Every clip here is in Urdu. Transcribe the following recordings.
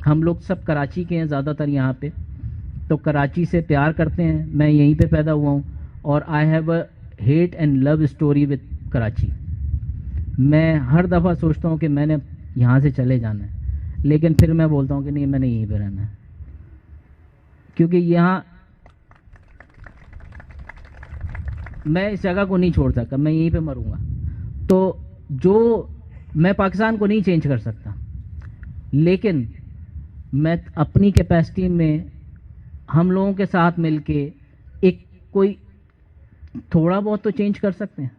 ہم لوگ سب کراچی کے ہیں زیادہ تر یہاں پہ، تو کراچی سے پیار کرتے ہیں. میں یہیں پہ پیدا ہوا ہوں اور I have a hate and love story with Karachi. میں ہر دفعہ سوچتا ہوں کہ میں نے یہاں سے چلے جانا ہے، لیکن پھر میں بولتا ہوں کہ نہیں، میں نے یہیں پہ رہنا ہے، کیونکہ یہاں میں اس جگہ کو نہیں چھوڑ سکتا، میں یہیں پہ مروں گا. تو جو میں پاکستان کو نہیں چینج کر سکتا، لیکن میں اپنی کیپیسٹی میں ہم لوگوں کے ساتھ مل کے ایک کوئی تھوڑا بہت تو چینج کر سکتے ہیں.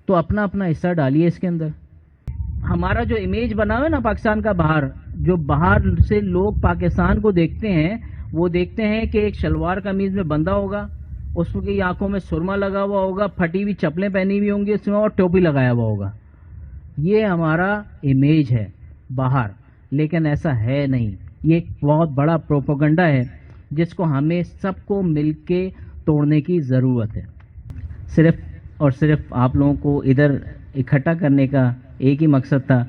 تو اپنا اپنا حصہ ڈالیے اس کے اندر. ہمارا جو امیج بنا ہوا ہے نا پاکستان کا باہر، جو باہر سے لوگ پاکستان کو دیکھتے ہیں، وہ دیکھتے ہیں کہ ایک شلوار قمیض میں بندہ ہوگا، اس کی آنکھوں میں سرما لگا ہوا ہوگا، پھٹی ہوئی چپلیں پہنی ہوئی ہوں گی اس میں، اور ٹوپی لگایا ہوا ہوگا. یہ ہمارا امیج ہے باہر، لیکن ایسا ہے نہیں. یہ ایک بہت بڑا پروپیگنڈا ہے جس کو ہمیں سب کو مل کے توڑنے کی ضرورت ہے. صرف اور صرف آپ لوگوں کو ادھر اکٹھا کرنے کا ایک ہی مقصد تھا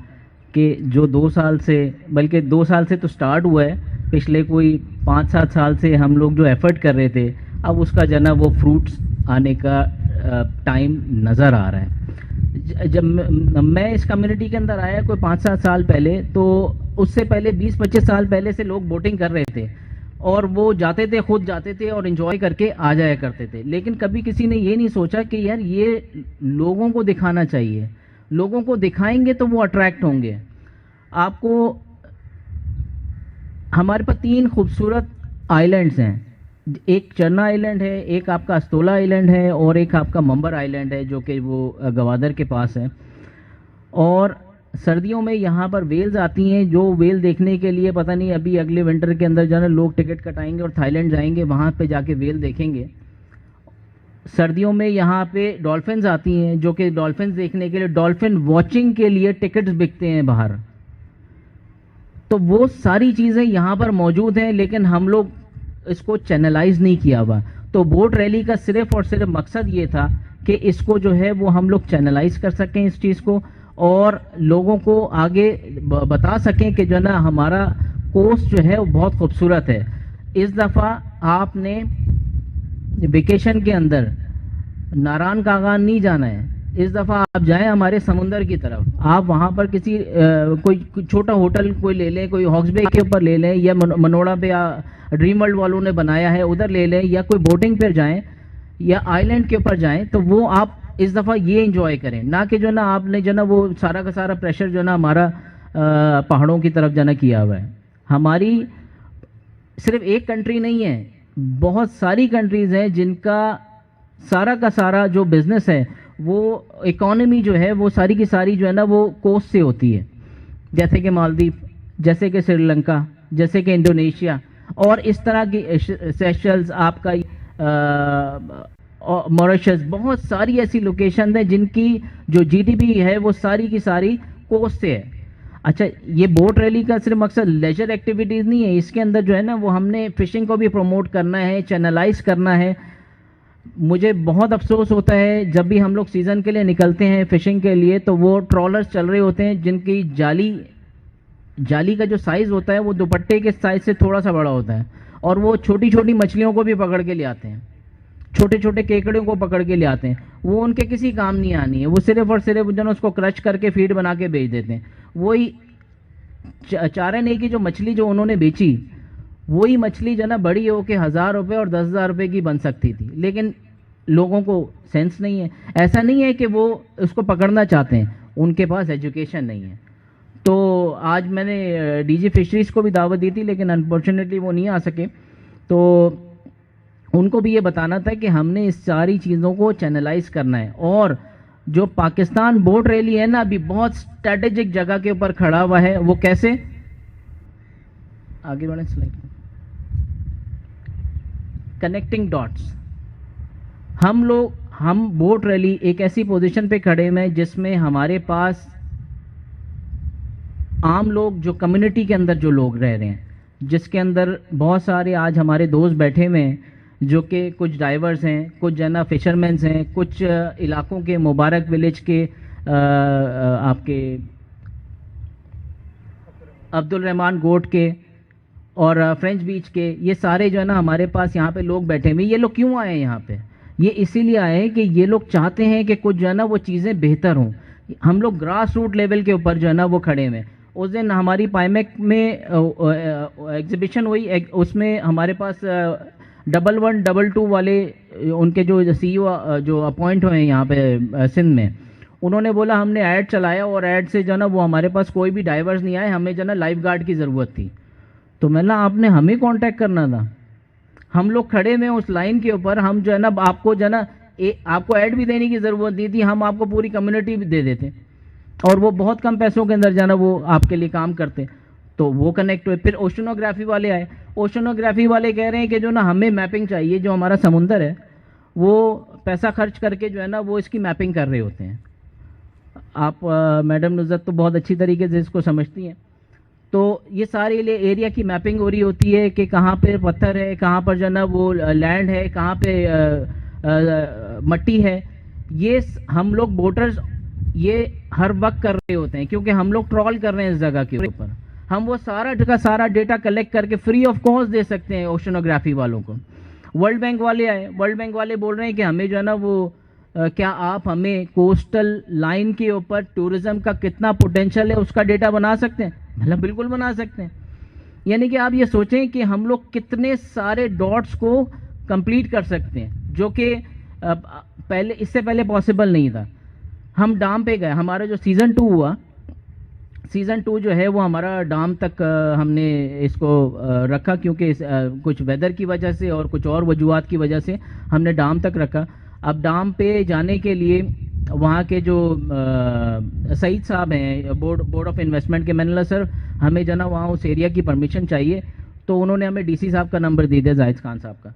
کہ جو 2 سال سے، بلکہ 2 سال سے تو سٹارٹ ہوا ہے، پچھلے کوئی 5-7 سال سے ہم لوگ جو ایفرٹ کر رہے تھے، اب اس کا جناب وہ فروٹس آنے کا ٹائم نظر آ رہا ہے. جب میں اس کمیونٹی کے اندر آیا کوئی 5-7 سال پہلے، تو اس سے پہلے 20-25 سال پہلے سے لوگ ووٹنگ کر رہے تھے، اور وہ جاتے تھے، خود جاتے تھے اور انجوائے کر کے آ جایا کرتے تھے. لیکن کبھی کسی نے یہ نہیں سوچا کہ یار یہ لوگوں کو دکھانا چاہیے، لوگوں کو دکھائیں گے تو وہ اٹریکٹ ہوں گے. آپ کو ہمارے پاس 3 خوبصورت آئی لینڈز ہیں. ایک چرنا آئی لینڈ ہے، ایک آپ کا استولا آئی لینڈ ہے، اور ایک آپ کا ممبر آئی لینڈ ہے جو کہ وہ گوادر کے پاس ہے. اور سردیوں میں یہاں پر ویلز آتی ہیں، جو ویل دیکھنے کے لیے پتہ نہیں ابھی اگلے ونٹر کے اندر جو ہے نا لوگ ٹکٹ کٹائیں گے اور تھائی لینڈ جائیں گے، وہاں پہ جا کے ویل دیکھیں گے. سردیوں میں یہاں پہ ڈولفنز آتی ہیں، جو کہ ڈولفنز دیکھنے کے لیے، ڈولفن واچنگ کے لیے ٹکٹس بکتے ہیں باہر. تو وہ ساری چیزیں یہاں پر موجود ہیں، لیکن ہم لوگ اس کو چینلائز نہیں کیا ہوا. تو بوٹ ریلی کا صرف اور صرف مقصد یہ تھا کہ اس کو جو ہے وہ ہم لوگ چینلائز کر سکیں اس چیز کو، اور لوگوں کو آگے بتا سکیں کہ جو ہے نا ہمارا کوسٹ جو ہے وہ بہت خوبصورت ہے. اس دفعہ آپ نے ویکیشن کے اندر ناران کاغان نہیں جانا ہے. اس دفعہ آپ جائیں ہمارے سمندر کی طرف، آپ وہاں پر کسی کوئی چھوٹا ہوٹل کوئی لے لیں، کوئی ہاکس بے کے اوپر لے لیں، یا منوڑا پہ ڈریم ورلڈ والوں نے بنایا ہے ادھر لے لیں، یا کوئی بوٹنگ پہ جائیں یا آئی لینڈ کے اوپر جائیں. تو وہ آپ اس دفعہ یہ انجوائے کریں، نہ کہ جو نا آپ نے جو نا وہ سارا کا سارا پریشر جو نا ہمارا پہاڑوں کی طرف جو نا کیا ہوا ہے. ہماری صرف ایک کنٹری نہیں ہے، بہت ساری کنٹریز ہیں جن کا سارا جو بزنس ہے، وہ اکانومی جو ہے وہ ساری کی ساری جو ہے نا وہ کوسٹ سے ہوتی ہے. جیسے کہ مالدیپ، جیسے کہ سری لنکا، جیسے کہ انڈونیشیا، اور اس طرح کی سیشلز، آپ کا موریشس، بہت ساری ایسی لوکیشن ہیں جن کی جو جی ڈی پی ہے وہ ساری کی ساری کوسٹ سے ہے. اچھا، یہ بوٹ ریلی کا صرف مقصد لیجر ایکٹیویٹیز نہیں ہے، اس کے اندر جو ہے نا وہ ہم نے فشنگ کو بھی پروموٹ کرنا ہے، چینلائز کرنا ہے. مجھے بہت افسوس ہوتا ہے جب بھی ہم لوگ سیزن کے لیے نکلتے ہیں فشنگ کے لیے، تو وہ ٹرالرز چل رہے ہوتے ہیں جن کی جالی کا جو سائز ہوتا ہے وہ دوپٹے کے سائز سے تھوڑا سا بڑا ہوتا ہے، اور وہ چھوٹی چھوٹی مچھلیوں کو بھی پکڑ کے لے آتے ہیں، چھوٹے چھوٹے کیکڑوں کو پکڑ کے لے آتے ہیں. وہ ان کے کسی کام نہیں آنی ہے، وہ صرف اور صرف جو ہے اس کو کرچ کر کے فیڈ بنا کے بیچ دیتے ہیں. وہی چارے نہیں کی جو مچھلی جو انہوں نے بیچی، وہی مچھلی جو ہے نا بڑی ہو کے 1000 روپے اور 10,000 روپے کی بن سکتی تھی، لیکن لوگوں کو سینس نہیں ہے. ایسا نہیں ہے کہ وہ اس کو پکڑنا چاہتے ہیں، ان کے پاس ایجوکیشن نہیں ہے. تو آج میں نے ڈی جی فشریز کو بھی دعوت دی تھی، لیکن انفارچونیٹلی وہ نہیں آ سکے. تو ان کو بھی یہ بتانا تھا کہ ہم نے اس ساری چیزوں کو چینلائز کرنا ہے. اور جو پاکستان بوٹ ریلی ہے نا، ابھی بہت اسٹریٹجک جگہ کے اوپر کھڑا ہوا ہے. وہ کیسے؟ آگے بڑھیں سلائڈ. Connecting dots. ہم بوٹ ریلی ایک ایسی پوزیشن پہ کھڑے ہوئے ہیں جس میں ہمارے پاس عام لوگ، جو کمیونٹی کے اندر جو لوگ رہ رہے ہیں، جس کے اندر بہت سارے آج ہمارے دوست بیٹھے ہوئے ہیں جو کہ کچھ ڈائیورز ہیں، کچھ جو ہے نا فشرمینز ہیں، کچھ علاقوں کے مبارک ولیج کے آپ کے عبد الرحمان گوٹ کے اور فرینچ بیچ کے، یہ سارے جو ہے نا ہمارے پاس یہاں پہ لوگ بیٹھے ہوئے. یہ لوگ کیوں آئے ہیں یہاں پہ؟ یہ اسی لیے آئے ہیں کہ یہ لوگ چاہتے ہیں کہ کچھ جو ہے نا وہ چیزیں بہتر ہوں. ہم لوگ گراس روٹ لیول کے اوپر جو ہے نا وہ کھڑے ہوئے. اس دن ہماری پائمیک میں ایگزیبیشن ہوئی، اس میں ہمارے پاس 1122 والے ان کے جو سی او جو اپوائنٹ ہوئے ہیں یہاں پہ سندھ میں، انہوں نے بولا ہم نے ایڈ چلایا اور ایڈ سے جو ہے نا وہ ہمارے پاس کوئی بھی ڈائیورز نہیں آئے، ہمیں جو ہے نا لائف گارڈ کی ضرورت تھی. تو میں نے آپ نے ہمیں کانٹیکٹ کرنا تھا. ہم لوگ کھڑے میں اس لائن کے اوپر، ہم جو ہے نا آپ کو جو ہے نا آپ کو ایڈ بھی دینے کی ضرورت نہیں تھی، ہم آپ کو پوری کمیونٹی بھی دے دیتے اور وہ بہت کم پیسوں کے اندر جو ہے نا وہ آپ کے لیے کام کرتے. تو وہ کنیکٹ ہوئے. پھر اوشنوگرافی والے آئے. اوشنوگرافی والے کہہ رہے ہیں کہ جو نا ہمیں میپنگ چاہیے، جو ہمارا سمندر ہے وہ پیسہ خرچ کر کے جو ہے نا وہ اس کی میپنگ کر رہے ہوتے ہیں. آپ میڈم نزت تو بہت اچھی طریقے سے اس کو سمجھتی ہیں. تو یہ سارے ایریا کی میپنگ ہو رہی ہوتی ہے کہ کہاں پہ پتھر ہے، کہاں پر جو ہے نا وہ لینڈ ہے، کہاں پہ مٹی ہے. یہ ہم لوگ بوٹرز یہ ہر وقت کر رہے ہوتے ہیں کیونکہ ہم لوگ ٹرول کر رہے ہیں اس جگہ کے اوپر. ہم وہ سارا ڈیٹا کلیکٹ کر کے فری آف کاسٹ دے سکتے ہیں اوشنوگرافی والوں کو. ورلڈ بینک والے آئے. ورلڈ بینک والے بول رہے ہیں کہ ہمیں جو ہے نا وہ کیا آپ ہمیں کوسٹل لائن کے اوپر ٹورزم کا کتنا پوٹینشیل ہے اس کا ڈیٹا بنا سکتے ہیں؟ مطلب بالکل بنا سکتے ہیں. یعنی کہ آپ یہ سوچیں کہ ہم لوگ کتنے سارے ڈاٹس کو کمپلیٹ کر سکتے ہیں جو کہ پہلے اس سے پہلے پاسبل نہیں تھا. ہم ڈام پہ گئے. ہمارا جو سیزن 2 ہوا، سیزن 2 جو ہے وہ ہمارا ڈام تک ہم نے اس کو رکھا کیونکہ کچھ ویدر کی وجہ سے اور کچھ اور وجوہات کی وجہ سے ہم نے ڈام تک رکھا. اب ڈام پہ جانے کے لیے وہاں کے جو سعید صاحب ہیں بورڈ آف انویسٹمنٹ کے، میں نے کہا سر ہمیں جو نا وہاں اس ایریا کی پرمیشن چاہیے. تو انہوں نے ہمیں ڈی سی صاحب کا نمبر دے دیا، زاہد خان صاحب کا.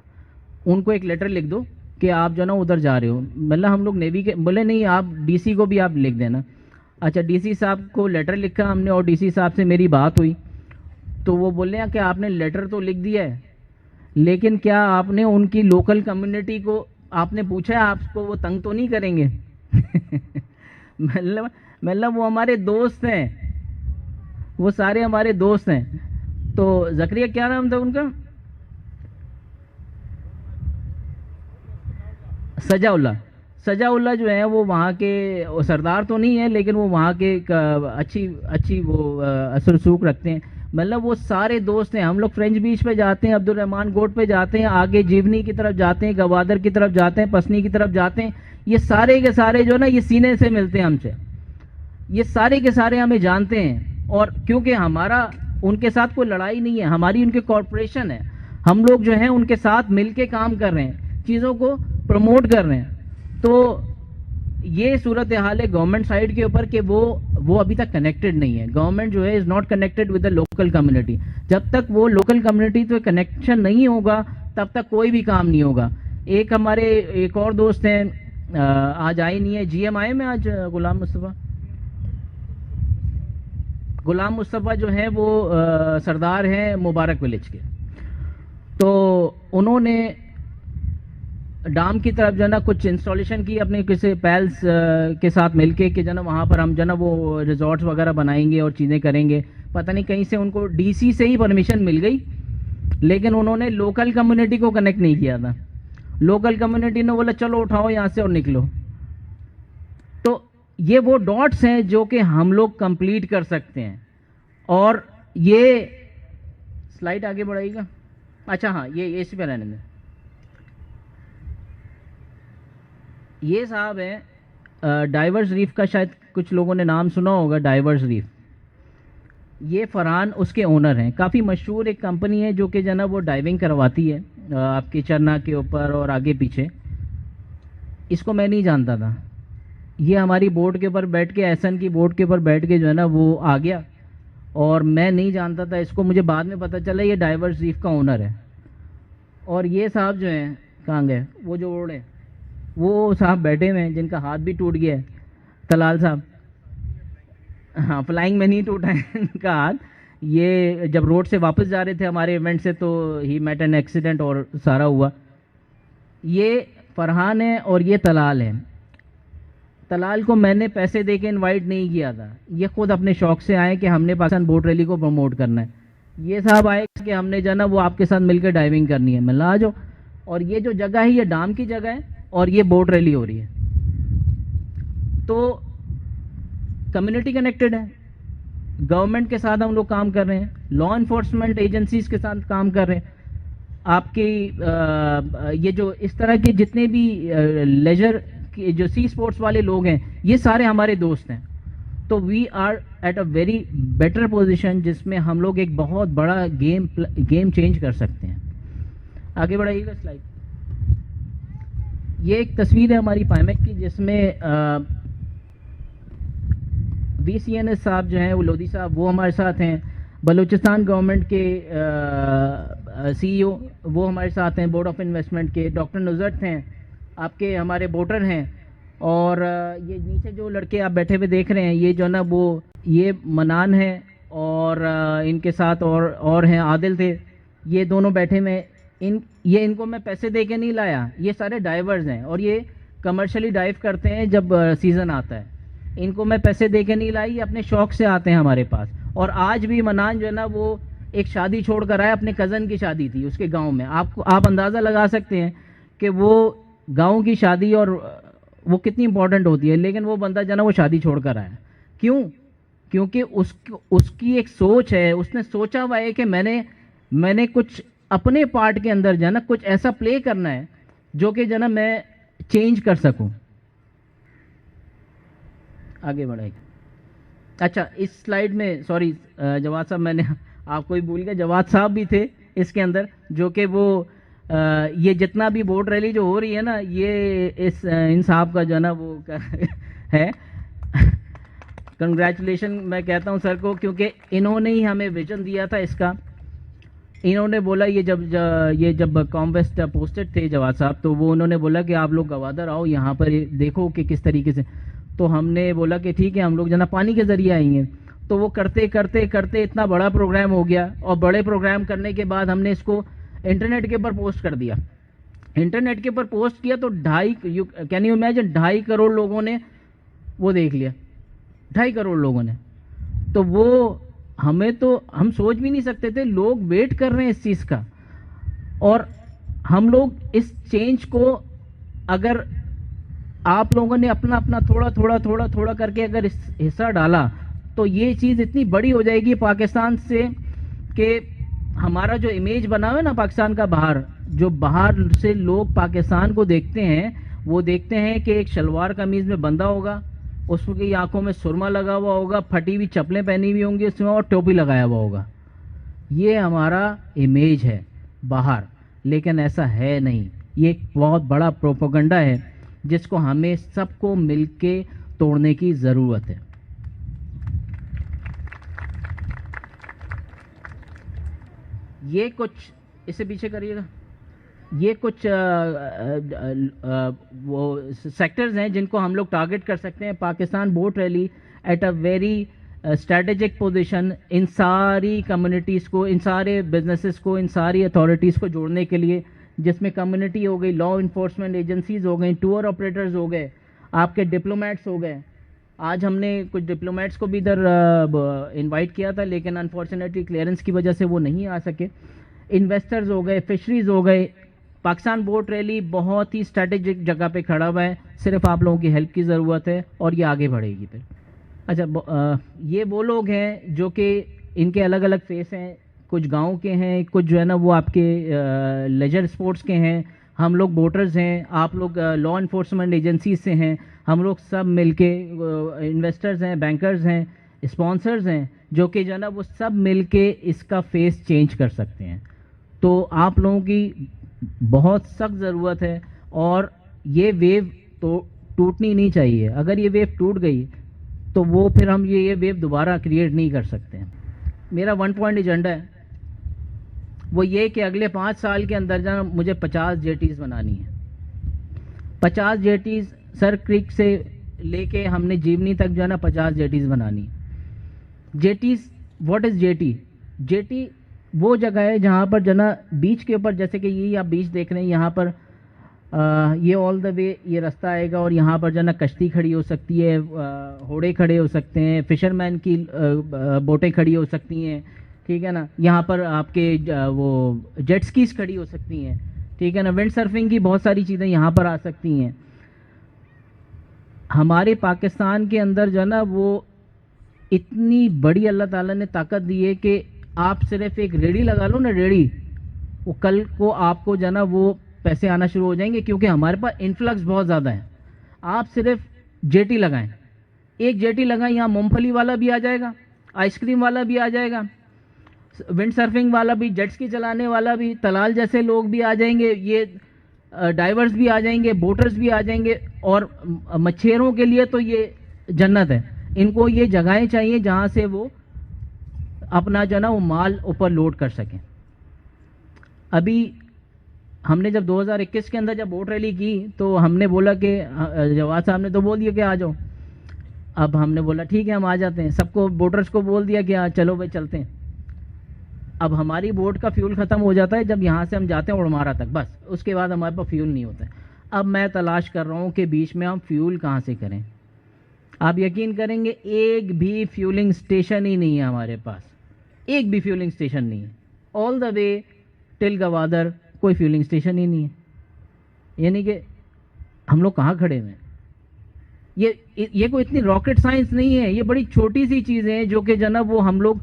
ان کو ایک لیٹر لکھ دو کہ آپ جو نا ادھر جا رہے ہو. مطلب ہم لوگ نیوی کے بولے نہیں، آپ ڈی سی کو بھی آپ لکھ دینا. اچھا ڈی سی صاحب کو لیٹر لکھا ہم نے اور ڈی سی صاحب سے میری بات ہوئی تو وہ بولے ہیں کہ آپ نے لیٹر تو لکھ دیا ہے لیکن کیا آپ نے ان کی لوکل کمیونٹی کو آپ نے پوچھا ہے آپ کو وہ تنگ تو نہیں کریں گے؟ مطلب وہ ہمارے دوست ہیں، وہ سارے ہمارے دوست ہیں. تو زکریا کیا نام تھا ان کا؟ سجا اللہ. سجا اللہ جو ہے وہ وہاں کے سردار تو نہیں ہے لیکن وہ وہاں کے اچھی وہ اثر سوک رکھتے ہیں. مطلب وہ سارے دوست ہیں. ہم لوگ فرینچ بیچ پہ جاتے ہیں، عبد الرحمان گوٹ پہ جاتے ہیں، آگے جیونی کی طرف جاتے ہیں، گوادر کی طرف جاتے ہیں، پسنی کی طرف جاتے ہیں. یہ سارے کے سارے جو نا یہ سینے سے ملتے ہیں ہم سے. یہ سارے کے سارے ہمیں جانتے ہیں اور کیونکہ ہمارا ان کے ساتھ کوئی لڑائی نہیں ہے، ہماری ان کے کارپوریشن ہے. ہم لوگ جو ہیں ان کے ساتھ مل کے کام کر رہے ہیں، چیزوں کو پروموٹ کر رہے ہیں. تو یہ صورتحال ہے گورنمنٹ سائڈ کے اوپر کہ وہ ابھی تک کنیکٹڈ نہیں ہے. گورنمنٹ جو ہے is not connected with the local community. جب تک وہ لوکل کمیونٹی تو کنیکشن نہیں ہوگا تب تک کوئی بھی کام نہیں ہوگا. ایک ہمارے ایک اور دوست ہیں آج آئے نہیں ہے، جی ایم آئے میں آج غلام مصطفیٰ جو ہیں وہ سردار ہیں مبارک ولیج کے. تو انہوں نے ڈام کی طرف جو ہے نا کچھ انسٹالیشن کی اپنے کسی پیلس کے ساتھ مل کے کہ جو ہے نا وہاں پر ہم جو ہے نا وہ ریزورٹس وغیرہ بنائیں گے اور چیزیں کریں گے. پتہ نہیں کہیں سے ان کو ڈی سی سے ہی پرمیشن مل گئی لیکن انہوں نے لوکل کمیونٹی کو کنیکٹ نہیں کیا تھا. لوکل کمیونٹی نے بولا چلو اٹھاؤ یہاں سے اور نکلو. تو یہ وہ ڈاٹس ہیں جو کہ ہم لوگ کمپلیٹ کر سکتے ہیں. اور یہ سلائڈ آگے بڑھائیے گا. اچھا ہاں یہ اسی پہ رہنے دیں. یہ صاحب ہیں ڈائیورز ریف کا، شاید کچھ لوگوں نے نام سنا ہوگا ڈائیورز ریف. یہ فرحان اس کے اونر ہیں. کافی مشہور ایک کمپنی ہے جو کہ جو نا وہ ڈائیونگ کرواتی ہے آپ کی چرنا کے اوپر اور آگے پیچھے. اس کو میں نہیں جانتا تھا. یہ ہماری بورڈ کے اوپر بیٹھ کے، ایسن کی بورڈ کے اوپر بیٹھ کے جو ہے نا وہ آ گیا اور میں نہیں جانتا تھا اس کو. مجھے بعد میں پتہ چلا یہ ڈائیورز ریف کا اونر ہے. اور یہ صاحب جو ہیں کہاں گئے وہ جو اوڑے وہ صاحب بیٹھے ہوئے ہیں جن کا ہاتھ بھی ٹوٹ گیا ہے، طلال صاحب. ہاں فلائنگ میں نہیں ٹوٹا ہے ان کا ہاتھ. یہ جب روڈ سے واپس جا رہے تھے ہمارے ایونٹ سے تو ہی میٹ این ایکسیڈنٹ اور سارا ہوا. یہ فرحان ہے اور یہ طلال ہے. طلال کو میں نے پیسے دے کے انوائٹ نہیں کیا تھا, یہ خود اپنے شوق سے آئے کہ ہم نے پاکستان بوٹ ریلی کو پروموٹ کرنا ہے. یہ صاحب آئے کہ ہم نے جو ہے نا وہ آپ کے ساتھ مل کے ڈائیونگ کرنی ہے. میں آ جاؤ. اور یہ جو جگہ ہے یہ ڈام کی جگہ ہے اور یہ بوٹ ریلی ہو رہی ہے. تو کمیونٹی کنیکٹڈ ہے, گورنمنٹ کے ساتھ ہم لوگ کام کر رہے ہیں, لا انفورسمنٹ ایجنسیز کے ساتھ کام کر رہے ہیں. آپ کی یہ جو اس طرح کے جتنے بھی لیجر جو سی اسپورٹس والے لوگ ہیں یہ سارے ہمارے دوست ہیں. تو we are at a very better position جس میں ہم لوگ ایک بہت بڑا گیم چینج کر سکتے ہیں. آگے بڑھائیے گا سلائڈ. یہ ایک تصویر ہے ہماری پائمیک کی جس میں وی سی این ایس صاحب جو ہیں وہ لودھی صاحب وہ ہمارے ساتھ ہیں, بلوچستان گورنمنٹ کے سی ای او وہ ہمارے ساتھ ہیں, بورڈ آف انویسٹمنٹ کے ڈاکٹر نظرت ہیں, آپ کے ہمارے ووٹر ہیں. اور یہ نیچے جو لڑکے آپ بیٹھے ہوئے دیکھ رہے ہیں یہ جو نا وہ یہ منان ہے اور ان کے ساتھ اور ہیں عادل تھے, یہ دونوں بیٹھے میں ان کو میں پیسے دے کے نہیں لایا, یہ سارے ڈائیورز ہیں اور یہ کمرشلی ڈائیو کرتے ہیں جب سیزن آتا ہے. ان کو میں پیسے دے کے نہیں لائی, یہ اپنے شوق سے آتے ہیں ہمارے پاس. اور آج بھی منان جو ہے نا وہ ایک شادی چھوڑ کر آیا, اپنے کزن کی شادی تھی اس کے گاؤں میں. آپ اندازہ لگا سکتے ہیں کہ وہ گاؤں کی شادی اور وہ کتنی امپورٹنٹ ہوتی ہے, لیکن وہ بندہ جو ہے نا وہ شادی چھوڑ کر آیا. کیوں؟ کیونکہ اس کی ایک سوچ ہے, اس نے سوچا ہوا ہے کہ میں نے کچھ اپنے پارٹ کے اندر جو ہے نا کچھ ایسا پلے کرنا ہے جو کہ جو ہے نا میں چینج کر سکوں. آگے بڑھائے گا. اچھا اس سلائیڈ میں سوری جواد صاحب میں نے آپ کو ہی بھول گیا, جواد صاحب بھی تھے اس کے اندر جو کہ وہ یہ جتنا بھی بوٹ ریلی جو ہو رہی ہے نا یہ ان صاحب کا جو ہے نا وہ ہے. کنگریچولیشن میں کہتا ہوں سر کو, کیونکہ انہوں نے ہی ہمیں ویژن دیا تھا اس کا. انہوں نے بولا یہ جب کام ویسٹ پوسٹڈ تھے جواد صاحب تو وہ انہوں نے بولا کہ آپ لوگ گوادر آؤ یہاں پر دیکھو کہ کس طریقے سے. تو ہم نے بولا کہ ٹھیک ہے ہم لوگ جو ہے نا پانی کے ذریعے آئیں گے. تو وہ کرتے کرتے کرتے اتنا بڑا پروگرام ہو گیا, اور بڑے پروگرام کرنے کے بعد ہم نے اس کو انٹرنیٹ کے اوپر پوسٹ کر دیا. انٹرنیٹ کے اوپر پوسٹ کیا تو کین یو امیجن 2.5 کروڑ لوگوں نے وہ دیکھ لیا, 2.5 کروڑ لوگوں نے. تو وہ ہم سوچ بھی نہیں سکتے تھے, لوگ ویٹ کر رہے ہیں اس چیز کا. اور ہم لوگ اس چینج کو اگر آپ لوگوں نے اپنا تھوڑا کر کے اگر حصہ ڈالا تو یہ چیز اتنی بڑی ہو جائے گی پاکستان سے کہ ہمارا جو امیج بنا ہوا ہے نا پاکستان کا باہر سے لوگ پاکستان کو دیکھتے ہیں, وہ دیکھتے ہیں کہ ایک شلوار قمیض میں بندہ ہوگا, اس کی آنکھوں میں سرما لگا ہوا ہوگا, پھٹی ہوئی چپلیں پہنی ہوئی ہوں گی اس میں, اور ٹوپی لگایا ہوا ہوگا. یہ ہمارا امیج ہے باہر, لیکن ایسا ہے نہیں. یہ ایک بہت بڑا پروپیگنڈا ہے جس کو ہمیں سب کو مل کے توڑنے کی ضرورت ہے. یہ کچھ اسے پیچھے کریے گا. یہ کچھ وہ سیکٹرز ہیں جن کو ہم لوگ ٹارگٹ کر سکتے ہیں. Pakistan but really at a very strategic position ان ساری کمیونٹیز کو, ان سارے بزنسز کو, ان ساری اتھارٹیز کو جوڑنے کے لیے, جس میں کمیونٹی ہو گئی, لا انفورسمنٹ ایجنسیز ہو گئیں, ٹور آپریٹرز ہو گئے, آپ کے ڈپلومیٹس ہو گئے. آج ہم نے کچھ ڈپلومیٹس کو بھی ادھر انوائٹ کیا تھا لیکن انفارچونیٹلی کلیئرنس کی وجہ سے وہ نہیں آ سکے. انویسٹرز ہو گئے, فشریز ہو گئے. پاکستان بوٹ ریلی بہت ہی اسٹریٹجک جگہ پہ کھڑا ہوا ہے, صرف آپ لوگوں کی ہیلپ کی ضرورت ہے اور یہ آگے بڑھے گی. پھر اچھا یہ وہ لوگ ہیں جو کہ ان کے الگ الگ فیس ہیں, کچھ گاؤں کے ہیں, کچھ جو ہے نا وہ آپ کے لیجر اسپورٹس کے ہیں, ہم لوگ ووٹرز ہیں, آپ لوگ لا انفورسمنٹ ایجنسیز سے ہیں, ہم لوگ سب مل کے انویسٹرز ہیں, بینکرز ہیں, اسپانسرز ہیں, جو کہ جو ہے نا وہ سب مل کے اس کا فیس چینج کر سکتے ہیں. تو آپ لوگوں کی بہت سخت ضرورت ہے, اور یہ ویو تو ٹوٹنی نہیں چاہیے. اگر یہ ویو ٹوٹ گئی تو وہ پھر ہم یہ ویو دوبارہ کریٹ نہیں کر سکتے ہیں. میرا 1 پوائنٹ ایجنڈا ہے وہ یہ کہ اگلے 5 سال کے اندر جانا مجھے 50 جیٹیز بنانی ہے. 50 جیٹیز سر کریک سے لے کے ہم نے جیونی تک جو ہے نا 50 جیٹیز بنانی. Jetties what is GT? GT وہ جگہ ہے جہاں پر جو ہے نا بیچ کے اوپر, جیسے کہ یہ آپ بیچ دیکھ رہے ہیں, یہاں پر یہ آل دا وے یہ راستہ آئے گا اور یہاں پر جو ہے نا کشتی کھڑی ہو سکتی ہے, گھوڑے کھڑے ہو سکتے ہیں, فشر مین کی بوٹیں کھڑی ہو سکتی ہیں, ٹھیک ہے نا. یہاں پر آپ کے وہ جیٹ سکیز کھڑی ہو سکتی ہیں, ٹھیک ہے نا. ونڈ سرفنگ کی بہت ساری چیزیں یہاں پر آ سکتی ہیں. ہمارے پاکستان کے اندر جو ہے نا وہ اتنی بڑی اللہ تعالیٰ نے طاقت دی ہے کہ آپ صرف ایک ریڑھی لگا لو نا, ریڑھی, وہ کل کو آپ کو جو ہے نا وہ پیسے آنا شروع ہو جائیں گے, کیونکہ ہمارے پاس انفلکس بہت زیادہ ہے. آپ صرف جیٹی لگائیں, ایک جیٹی لگائیں, یہاں مونگ پھلی والا بھی آ جائے گا, آئس کریم والا بھی آ جائے گا, ونڈ سرفنگ والا بھی, جیٹ سکی چلانے والا بھی, تلال جیسے لوگ بھی آ جائیں گے, یہ ڈائیورز بھی آ جائیں گے, بوٹرز بھی آ جائیں گے. اور مچھیروں کے لیے تو یہ جنت ہے. ان کو یہ جگہیں چاہیے جہاں سے وہ اپنا جو ہے نا وہ مال اوپر لوڈ کر سکیں. ابھی ہم نے جب 2021 کے اندر جب بوٹ ریلی کی تو ہم نے بولا کہ جواد صاحب نے تو بول دیا کہ آ جاؤ. اب ہم نے بولا ٹھیک ہے ہم آ جاتے ہیں, سب کو بوٹرز کو بول دیا کہ چلو بھائی چلتے ہیں. اب ہماری بوٹ کا فیول ختم ہو جاتا ہے جب یہاں سے ہم جاتے ہیں اڑمارا تک, بس اس کے بعد ہمارے پاس فیول نہیں ہوتا ہے. اب میں تلاش کر رہا ہوں کہ بیچ میں ہم فیول کہاں سے کریں. آپ یقین کریں گے ایک بھی فیولنگ اسٹیشن ہی نہیں ہے ہمارے پاس, ایک بھی فیولنگ اسٹیشن نہیں ہے. آل دا وے ٹل گوادر کوئی فیولنگ اسٹیشن ہی نہیں ہے. یعنی کہ ہم لوگ کہاں کھڑے ہوئے ہیں. یہ کوئی اتنی راکٹ سائنس نہیں ہے, یہ بڑی چھوٹی سی چیزیں ہیں جو کہ جناب وہ ہم لوگ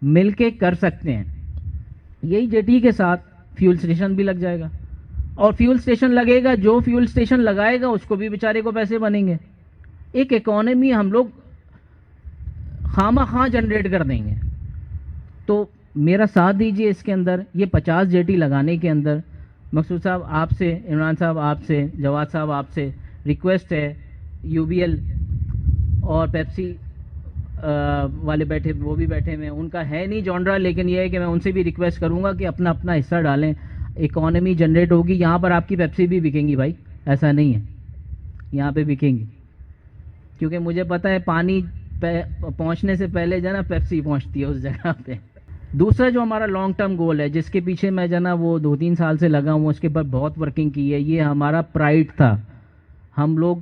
مل کے کر سکتے ہیں. یہی جیٹی کے ساتھ فیول اسٹیشن بھی لگ جائے گا, اور فیول اسٹیشن لگے گا, جو فیول اسٹیشن لگائے گا اس کو بھی بیچارے کو پیسے بنیں گے. ایک اکانومی ہم لوگ خواہ خواہ جنریٹ کر دیں گے. تو میرا ساتھ دیجیے اس کے اندر, یہ 50 جیٹی لگانے کے اندر. مقصود صاحب آپ سے, عمران صاحب آپ سے, جواد صاحب آپ سے ریکویسٹ ہے, یو بی ایل اور پیپسی والے بیٹھے, وہ بھی بیٹھے ہوئے ہیں, ان کا ہے نہیں جانرا, لیکن یہ ہے کہ میں ان سے بھی ریکویسٹ کروں گا کہ اپنا اپنا حصہ ڈالیں. اکانومی جنریٹ ہوگی, یہاں پر آپ کی پیپسی بھی بکیں گی بھائی, ایسا نہیں ہے, یہاں پہ بکیں گی, کیونکہ مجھے پتہ ہے پانی پہنچنے سے پہلے جو ہے نا پیپسی پہنچتی ہے اس جگہ پہ. دوسرا جو ہمارا لانگ ٹرم گول ہے جس کے پیچھے میں جو ہے نا وہ 2-3 سال سے لگا ہوں, اس کے اوپر بہت ورکنگ کی ہے, یہ ہمارا پرائڈ تھا. ہم لوگ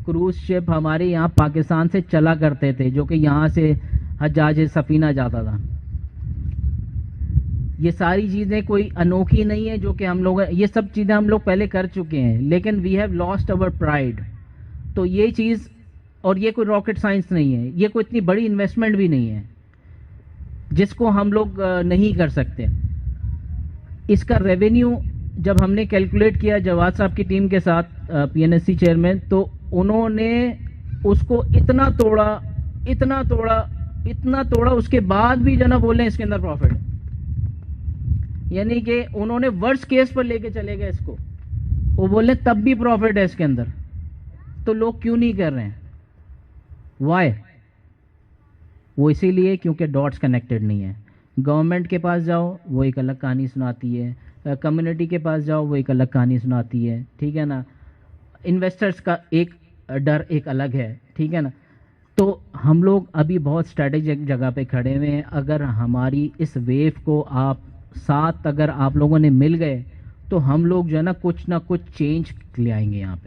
کروز شپ ہمارے یہاں پاکستان سے چلا کرتے تھے, جو کہ یہاں سے حجاج سفینہ جاتا تھا. یہ ساری چیزیں کوئی انوکھی نہیں ہے جو کہ ہم لوگ, یہ سب چیزیں ہم لوگ پہلے کر چکے ہیں, لیکن we have lost over pride. تو یہ چیز, اور یہ کوئی راکٹ سائنس نہیں ہے, یہ کوئی اتنی بڑی انویسٹمنٹ بھی نہیں ہے جس کو ہم لوگ نہیں کر سکتے. اس کا ریونیو جب ہم نے کیلکولیٹ کیا جواد صاحب کی ٹیم کے ساتھ, پی این ایس سی چیئرمین, تو انہوں نے اس کو اتنا توڑا, اتنا توڑا, اتنا توڑا, اس کے بعد بھی جو نا بولے اس کے اندر پروفٹ. یعنی کہ انہوں نے ورسٹ کیس پر لے کے چلے گئے اس کو, وہ بولے تب بھی پروفٹ ہے اس کے اندر. تو لوگ کیوں نہیں کر رہے ہیں, وائی؟ وہ اسی لیے کیونکہ ڈاٹس کنیکٹڈ نہیں ہے. گورنمنٹ کے پاس جاؤ وہ ایک الگ کہانی سناتی ہے, کمیونٹی کے پاس جاؤ وہ ایک الگ کہانی سناتی ہے, ٹھیک ہے نا. انویسٹرز کا ایک ڈر ایک الگ ہے, ٹھیک ہے نا. تو ہم لوگ ابھی بہت اسٹریٹجک جگہ پہ کھڑے ہوئے ہیں. اگر ہماری اس ویو کو آپ ساتھ اگر آپ لوگوں نے مل گئے تو ہم لوگ جو ہے نا کچھ نہ کچھ چینج لے آئیں گے یہاں پہ.